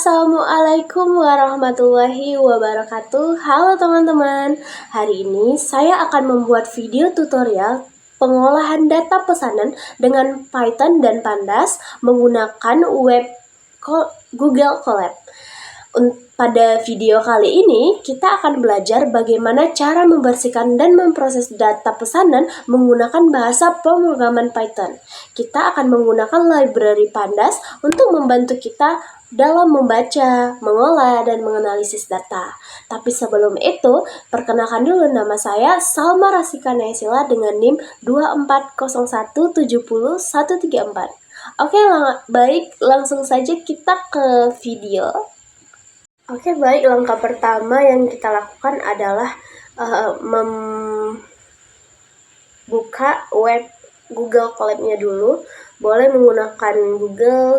Assalamualaikum warahmatullahi wabarakatuh. Halo teman-teman, hari ini saya akan membuat video tutorial pengolahan data pesanan dengan Python dan Pandas menggunakan web Google Colab. Pada video kali ini, kita akan belajar bagaimana cara membersihkan dan memproses data pesanan menggunakan bahasa pemrograman Python. Kita akan menggunakan library Pandas untuk membantu kita dalam membaca, mengolah, dan menganalisis data. Tapi sebelum itu, perkenalkan dulu nama saya Salma Rasika Naysila dengan NIM 240170134. Oke, baik, langsung saja kita ke video. Oke, baik, langkah pertama yang kita lakukan adalah membuka web Google Colab-nya dulu. Boleh menggunakan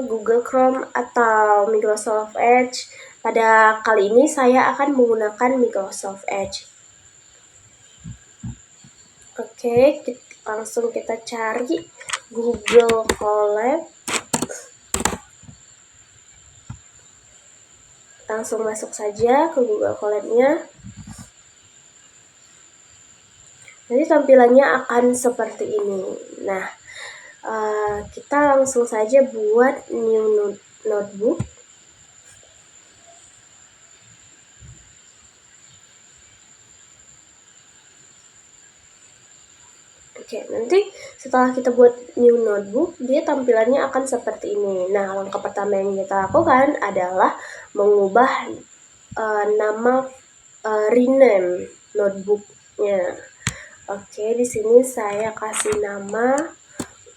Google Chrome atau Microsoft Edge. Pada kali ini saya akan menggunakan Microsoft Edge. Oke, langsung kita cari Google Colab. Langsung masuk saja ke Google Colab-nya. Nanti tampilannya akan seperti ini. Nah, kita langsung saja buat new notebook. Oke, nanti setelah kita buat new notebook, dia tampilannya akan seperti ini. Nah, langkah pertama yang kita lakukan adalah mengubah nama rename notebooknya. Oke, di sini saya kasih nama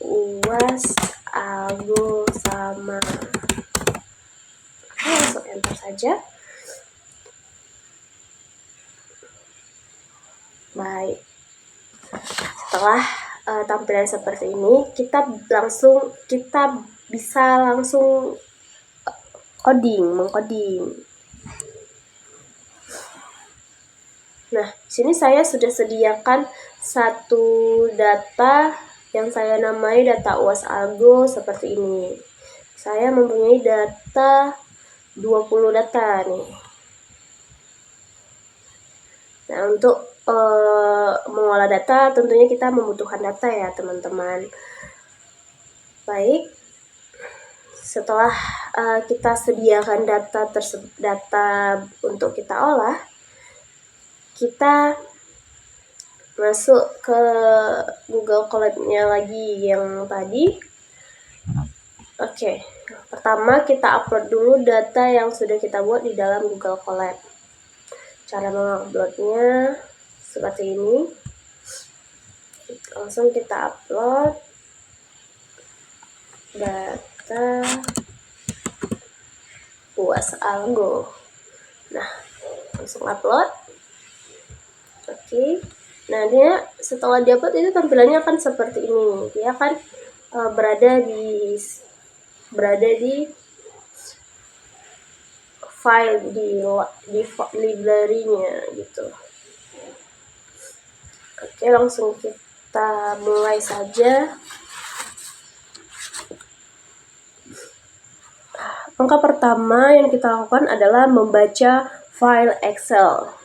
UAS Algo sama. Oke, langsung enter saja. Baik. Setelah tampilan seperti ini, kita bisa langsung mengcoding. Nah, sini saya sudah sediakan satu data yang saya namai data UAS Algo seperti ini. Saya mempunyai data 20 data nih. Nah, untuk mengolah data tentunya kita membutuhkan data ya teman-teman. Baik, setelah kita sediakan data untuk kita olah, kita masuk ke Google Colab-nya lagi yang tadi. Oke, pertama kita upload dulu data yang sudah kita buat di dalam Google Colab. Cara menguploadnya seperti ini. Langsung kita upload data UAS Algo. Nah, langsung upload. Oke. Nah, dia setelah diupload itu tampilannya akan seperti ini. Dia akan berada di file di library-nya gitu. Oke, langsung kita mulai saja. Langkah pertama yang kita lakukan adalah membaca file Excel.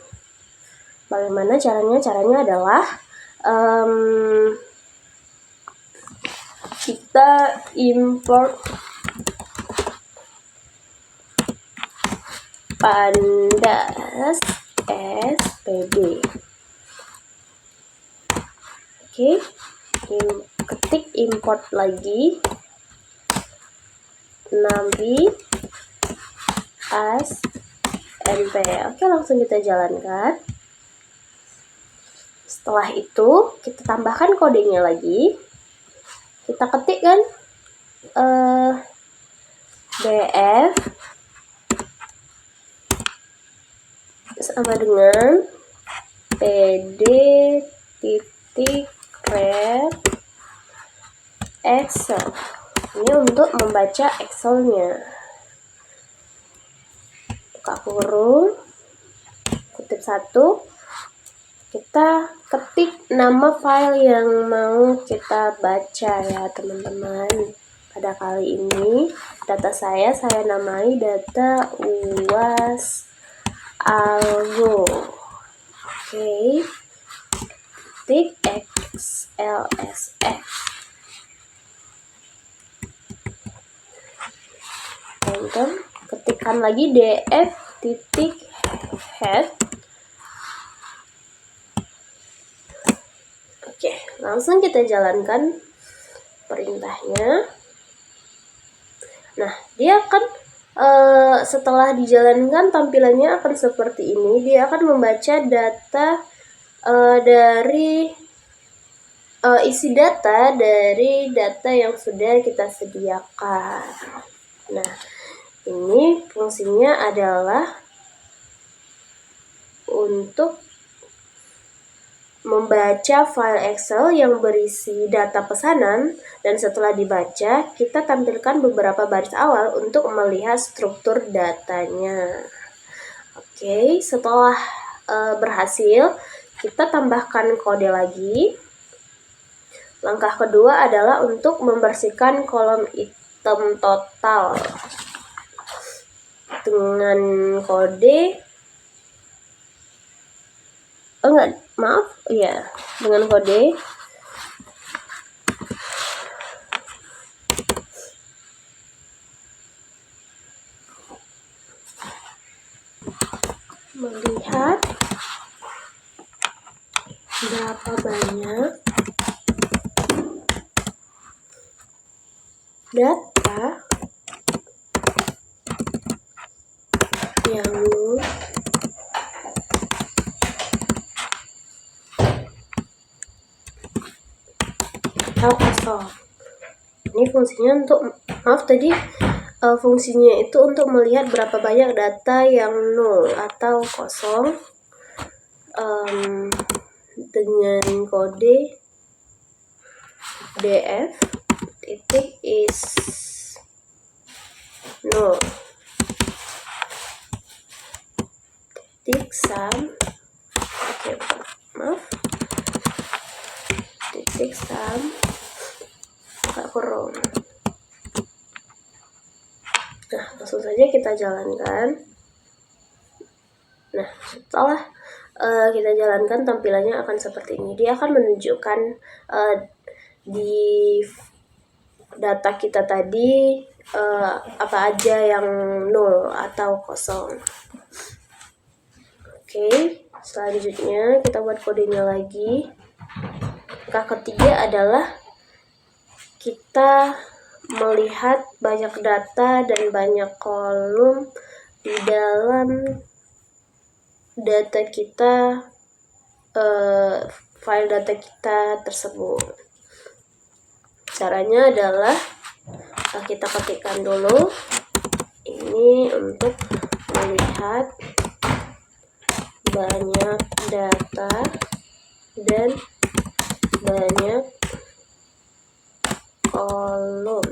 Bagaimana caranya? Caranya adalah kita import Pandas SPD. Oke, ketik import lagi navi as np. Oke, langsung kita jalankan. Setelah itu kita tambahkan kodenya lagi. Kita ketikkan df sama dengan pd.read Excel. Ini untuk membaca Excel-nya. Buka kurung, kutip 1. Kita ketik nama file yang mau kita baca ya teman-teman. Pada kali ini data saya namai data UAS Algo. Oke. Titik XLSX. Enter. Ketikkan lagi df titik head. Oke, langsung kita jalankan perintahnya. Nah, dia akan setelah dijalankan tampilannya akan seperti ini. Dia akan membaca data dari isi data dari data yang sudah kita sediakan. Nah, ini fungsinya adalah untuk membaca file Excel yang berisi data pesanan, dan setelah dibaca, kita tampilkan beberapa baris awal untuk melihat struktur datanya. Oke, setelah berhasil, kita tambahkan kode lagi. Langkah kedua adalah untuk membersihkan kolom item total dengan kode dengan kode melihat berapa banyak data yang nol atau kosong. Ini fungsinya untuk fungsinya itu untuk melihat berapa banyak data yang nol atau kosong dengan kode df titik is nol titik sum titik sum buka kurung. Nah, langsung saja kita jalankan. Nah, setelah kita jalankan, tampilannya akan seperti ini. Dia akan menunjukkan di data kita tadi apa aja yang nol atau kosong. Oke, selanjutnya kita buat kodenya lagi. Langkah ketiga adalah kita melihat banyak data dan banyak kolom di dalam data kita, file data kita tersebut. Caranya adalah kita ketikkan dulu ini untuk melihat banyak data dan banyak kolom.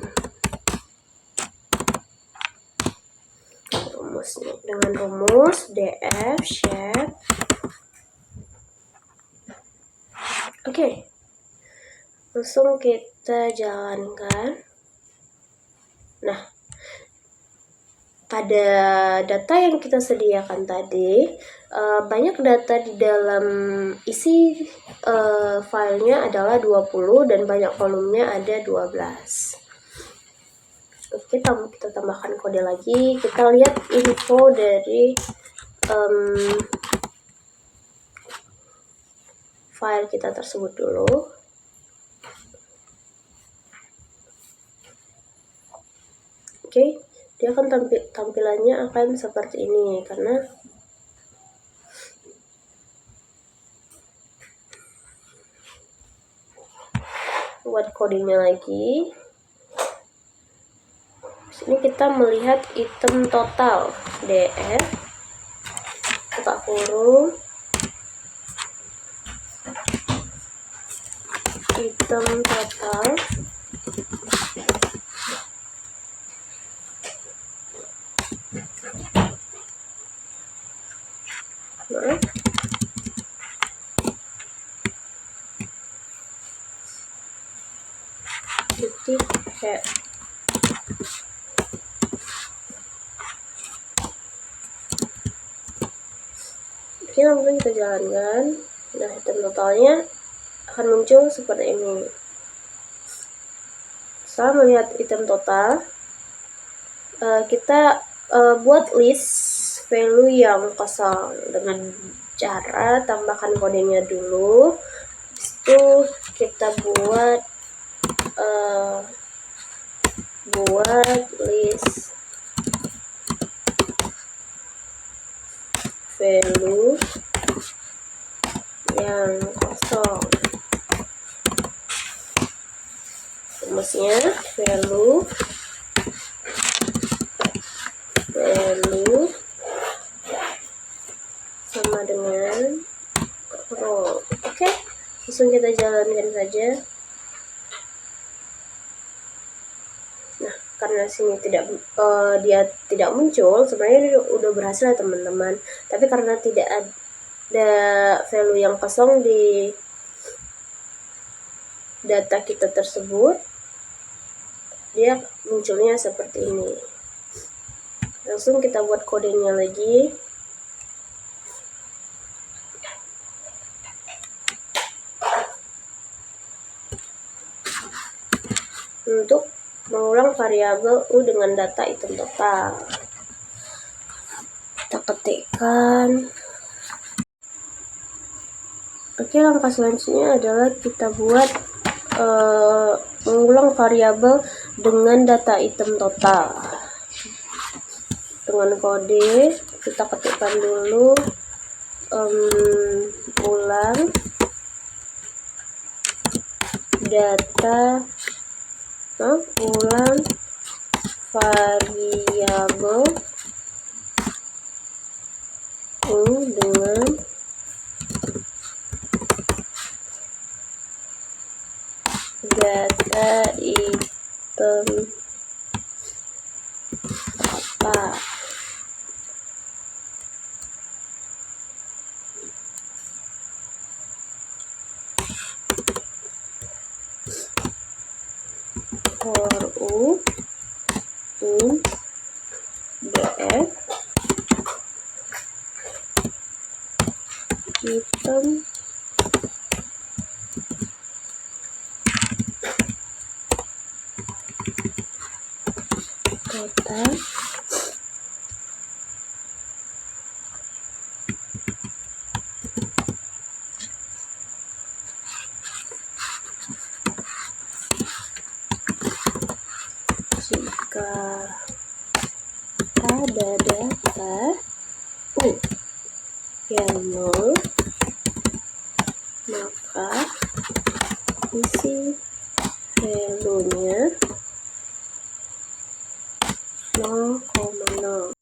Rumusnya dengan rumus df shape. Oke, langsung kita jalankan. Nah, pada data yang kita sediakan tadi, banyak data di dalam isi filenya adalah 20 dan banyak kolomnya ada 12. Oke, kita tambahkan kode lagi. Kita lihat info dari file kita tersebut dulu. Oke, dia akan tampilannya akan seperti ini karena buat kodenya lagi. Sini kita melihat item total df buka kurung item total titik head. Oke, langsung kita jalankan. Nah, item totalnya akan muncul seperti ini. Setelah melihat item total, kita buat list value yang kosong dengan cara tambahkan kodenya dulu. Habis itu kita buat list value yang kosong. Rumusnya value sama dengan row. Oke, langsung kita jalankan saja. Nah, karena sini dia tidak muncul, sebenarnya udah berhasil ya teman-teman. Tapi karena tidak ada value yang kosong di data kita tersebut, dia munculnya seperti ini. Langsung kita buat kodenya lagi. Untuk mengulang variabel U dengan data item total, kita ketikkan. Oke, langkah selanjutnya adalah kita buat mengulang variabel dengan data item total. Dengan kode kita ketikkan dulu ulang ulang variabel U dengan data item total. For U in df item total jika ada data U yang nol, maka isi value-nya 0,0.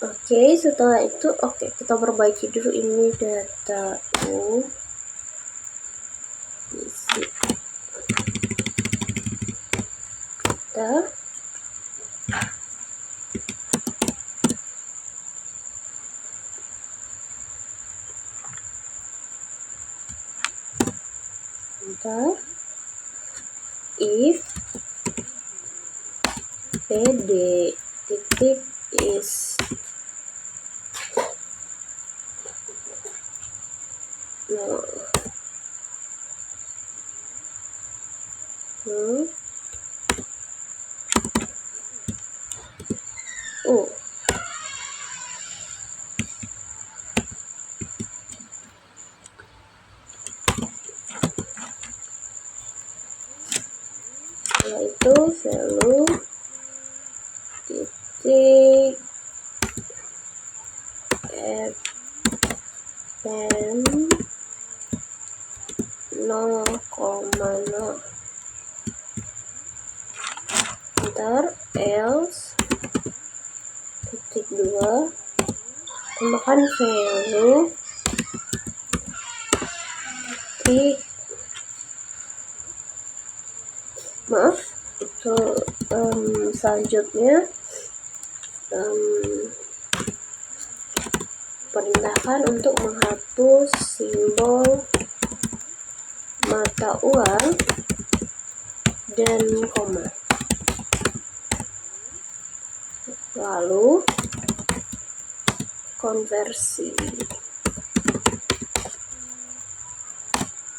Oke, setelah itu kita perbaiki dulu ini data U. Isi kita if pd titik is no yaitu value titik f dan 0,0. Ntar else titik 2 tambahkan value titik itu selanjutnya perintahkan untuk menghapus simbol mata uang dan koma. Lalu konversi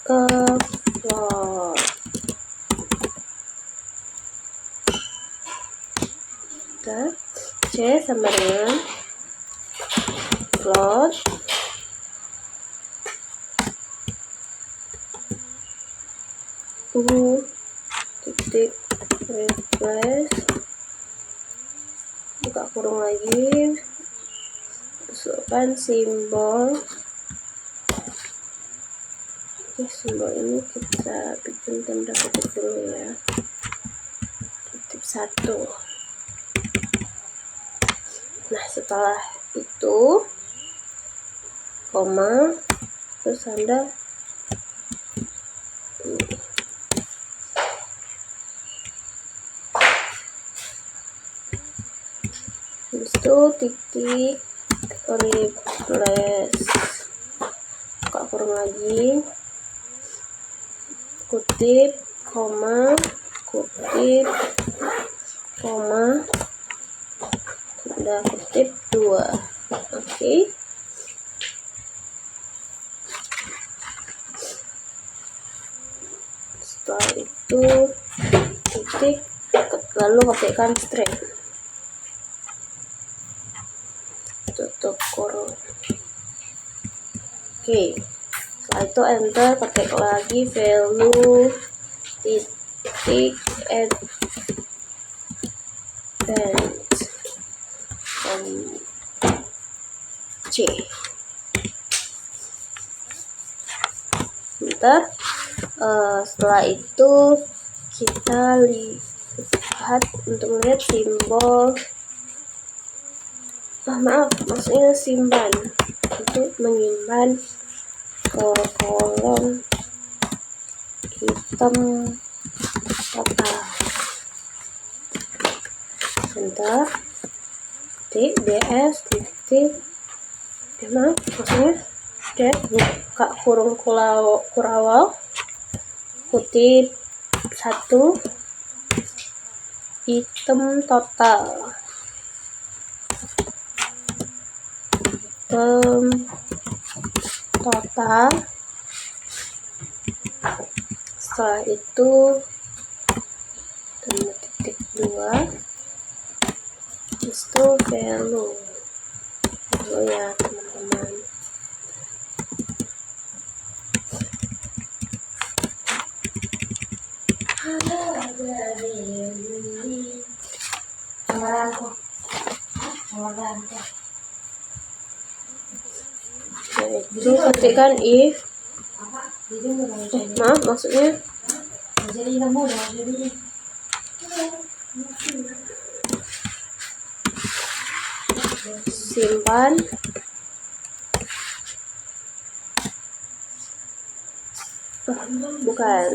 ke float. C sama dengan float U titik replace, buka kurung lagi, masukkan simbol. Oke, simbol ini kita bikin tanda kutip dulu ya, kutip 1. Nah, setelah itu koma, terus tanda ini. Habis itu titik replace, buka kurung lagi, kutip, koma, kutip, koma, tanda kutip 2. Oke. Setelah itu titik, lalu ketikkan string, tutup kurung. Oke, setelah itu enter, ketik lagi value titik advance C. Bentar. Setelah itu kita lihat untuk melihat simbol, maaf, maksudnya simpan, untuk menyimpan ke kolom hitam total. Bentar, titik ds titik, maaf, maksudnya buka kurung kurawal, kutip 1, item total, setelah itu titik 2, itu value ya teman-teman. Itu ketikkan if, maaf, maksudnya simpan bukan,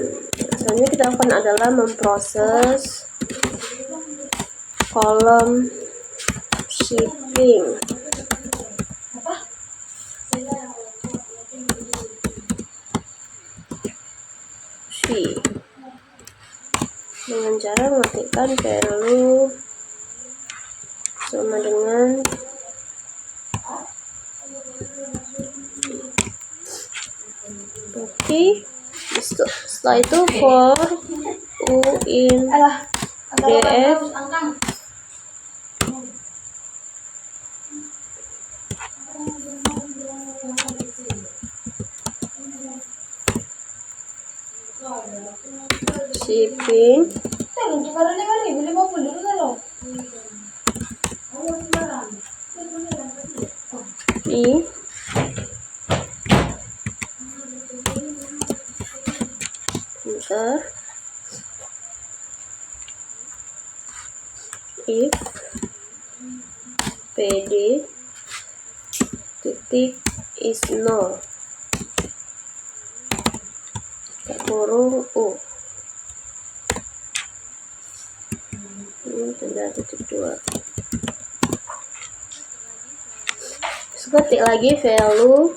selanjutnya kita akan adalah memproses kolom shipping. Dengan cara mengetikkan value sama dengan oke. Setelah itu for u in df shipping i enter if pd titik is no, kurung u, ini tanda titik 2. Ketik lagi value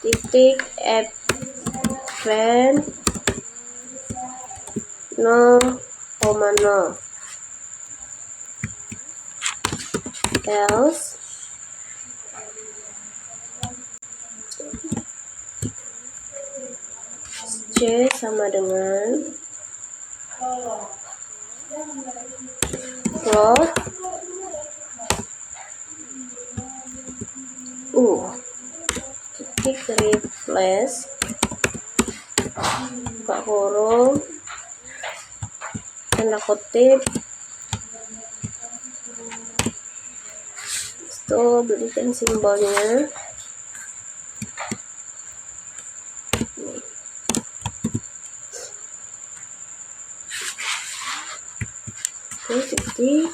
titik advance 0,0 else C sama dengan float titik replace buka kurung tanda kutip itu berikan simbolnya titik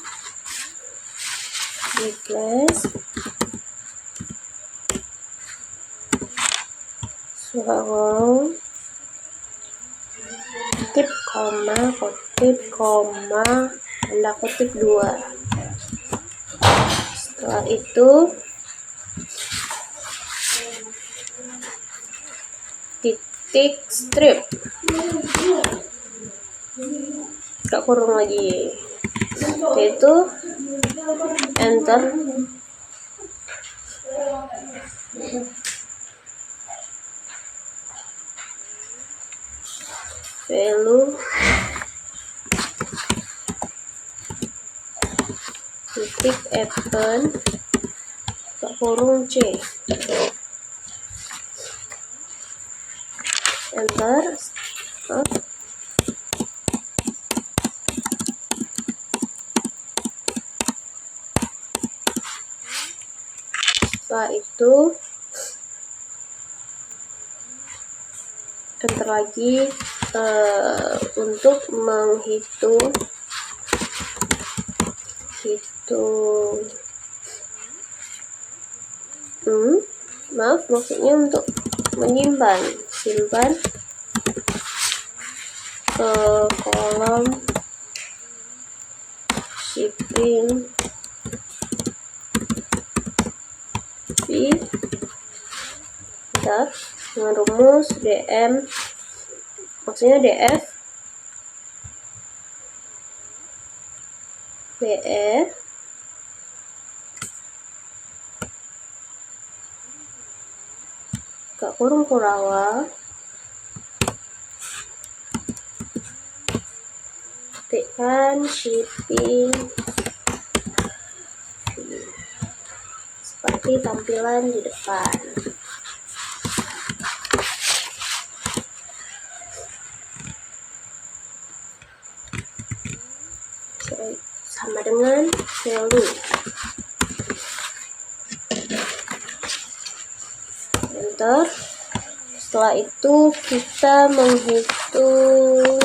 replace buka kurung kutip koma tanda kutip 2. Setelah itu titik strip buka kurung lagi, yaitu enter value titik append buka kurung C enter. Setelah itu enter lagi untuk menghitung maksudnya untuk menyimpan simpan ke kolom shipping fee dengan rumus DM, maksudnya DF BF buka kurung Kurawa ketikkan shipping seperti tampilan di depan. Sama dengan value enter. Setelah itu kita menghitung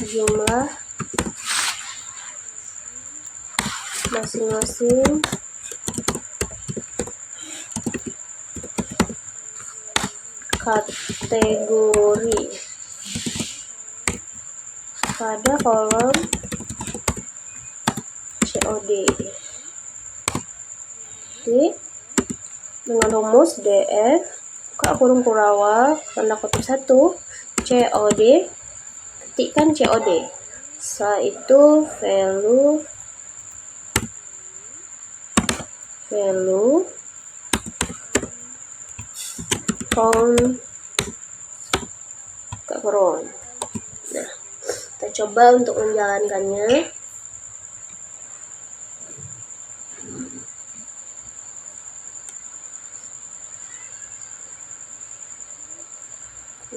jumlah masing-masing kategori pada kolom COD dengan rumus DF buka kurung Kurawa tanda kutip 1 COD ketikkan COD. Setelah itu value count buka kurung. Nah, kita coba untuk menjalankannya.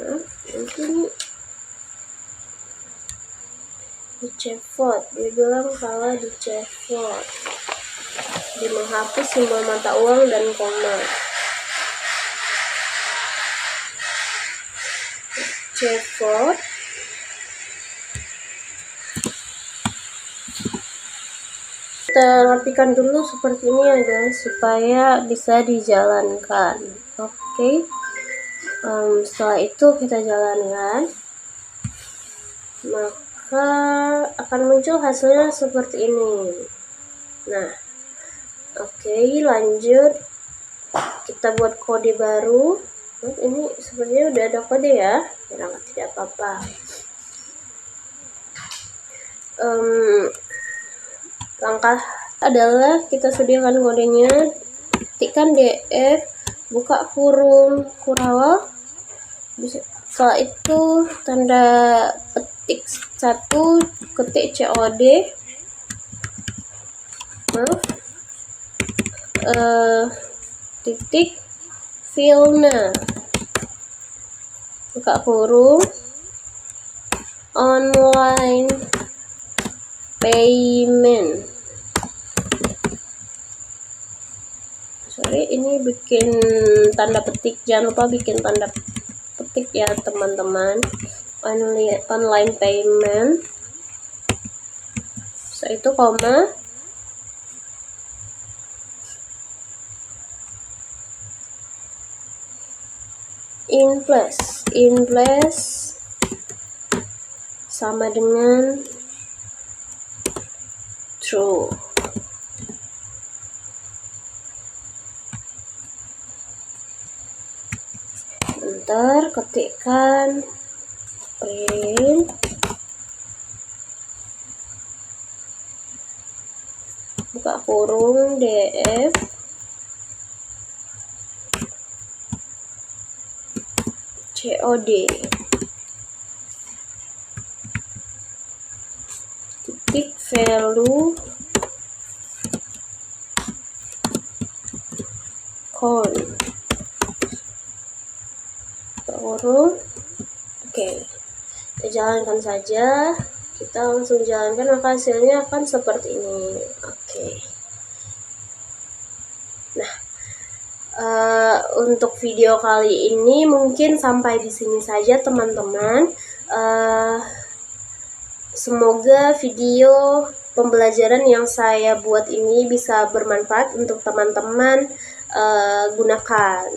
Nah, mungkin di chatbot dia bilang kalau di chatbot dia menghapus simbol mata uang dan koma. Chatbot kita rapikan dulu seperti ini ya guys supaya bisa dijalankan. Oke. Setelah itu kita jalankan, maka akan muncul hasilnya seperti ini. Nah, oke, lanjut kita buat kode baru. Ini sebenarnya udah ada kode ya, tidak apa-apa. Langkah adalah kita sediakan kodenya ketikkan DF, buka kurung Kurawal. Setelah itu tanda petik 1, ketik COD. Titik filna, buka kurung online payment. Ini bikin tanda petik, jangan lupa bikin tanda petik ya teman-teman. Online payment. Setelah itu koma. In place sama dengan true. Ntar ketikkan print, buka kurung DF, COD, titik value count, kurung. Oke, kita jalankan saja. Kita langsung jalankan, maka hasilnya akan seperti ini. Oke. Nah, untuk video kali ini mungkin sampai di sini saja teman-teman. Semoga video pembelajaran yang saya buat ini bisa bermanfaat untuk teman-teman gunakan.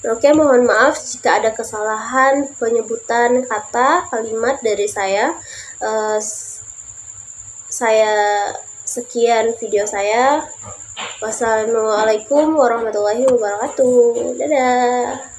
Oke, mohon maaf jika ada kesalahan penyebutan kata, kalimat dari saya. Sekian video saya. Wassalamualaikum warahmatullahi wabarakatuh. Dadah.